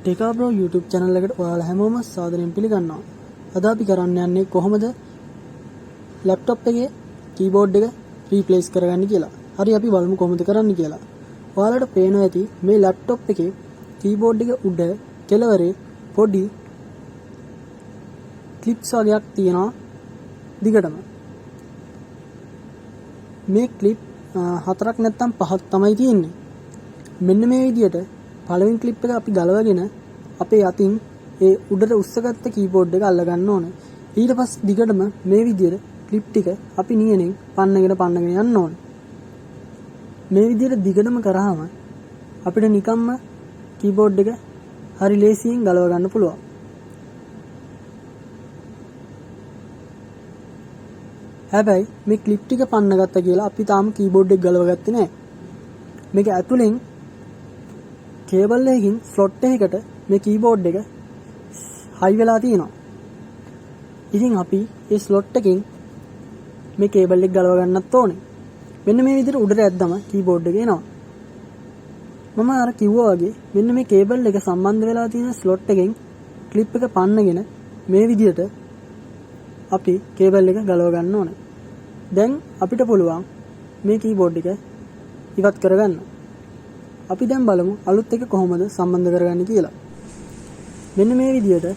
ටෙකා bro YouTube channel එකට ඔයාලා හැමෝම සාදරයෙන් පිළිගන්නවා. අද අපි කරන්න යන්නේ කොහොමද laptop එකේ keyboard එක replace කරගන්නේ කියලා. හරි අපි බලමු කොහොමද කරන්න කියලා. ඔයාලට පේනවා ඇති මේ laptop එකේ keyboard එක උඩ කෙළවරේ පොඩි clips වගේක් තියෙනවා දිගටම. මේ clip හතරක් නැත්නම් පහක් තමයි තියෙන්නේ. මෙන්න මේ විදිහට පළවෙනි ක්ලිප් එක අපි ගලවගෙන අපේ අතින් ඒ උඩට උස්සගත්ත කීබෝඩ් එක අල්ල ගන්න ඕනේ. ඊට පස්සේ දිගටම මේ විදිහට ක්ලිප් ටික අපි නියනෙන් පන්නගෙන යන්න ඕනේ. මේ විදිහට දිගටම කරාම අපිට නිකම්ම කීබෝඩ් එක හරි ලේසියෙන් ගලව ගන්න පුළුවන්. හැබැයි මේ ක්ලිප් ටික පන්න ගත්තා කියලා අපි තාම කීබෝඩ් එක ගලව ගත්තේ නැහැ. මේක ඇතුලෙන් කේබල් එකකින් ස්ලොට් එකකට මේ කීබෝඩ් එක හයි වෙලා තියෙනවා. ඉතින් අපි ඒ ස්ලොට් එකෙන් මේ කේබල් එක ගලව ගන්නත් ඕනේ. මෙන්න මේ විදිහට උඩට ඇද්දම කීබෝඩ් එක එනවා. මම අර කිව්වා වගේ මෙන්න මේ කේබල් එක සම්බන්ධ වෙලා තියෙන ස්ලොට් එකෙන් ක්ලිප් එක පන්නගෙන මේ විදිහට අපි කේබල් එක ගලව ගන්න ඕනේ. දැන් අපිට පුළුවන් මේ කීබෝඩ් එක ඉවත් කරගන්න. අපි දැන් බලමු අලුත් එක කොහොමද සම්බන්ධ කරගන්නේ කියලා. මෙන්න මේ විදිහට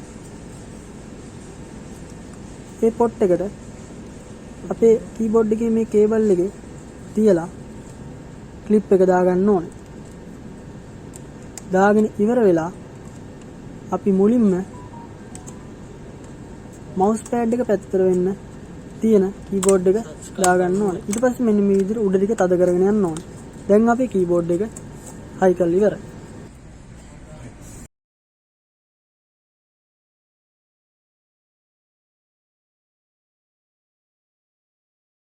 මේ පොට් එකට අපේ කීබෝඩ් එකේ මේ කේබල් එකේ තියලා ක්ලිප් එක දාගන්න ඕනේ. දාගෙන ඉවර වෙලා අපි මුලින්ම mouse pad එක පැත්තට වෙන්න තියෙන කීබෝඩ් එක දාගන්න ඕනේ. ඊට පස්සේ මෙන්න මේ විදිහට උඩ ටික තද කරගෙන යන්න ඕනේ. දැන් අපේ කීබෝඩ් එක හයි කරලා ඉවරයි.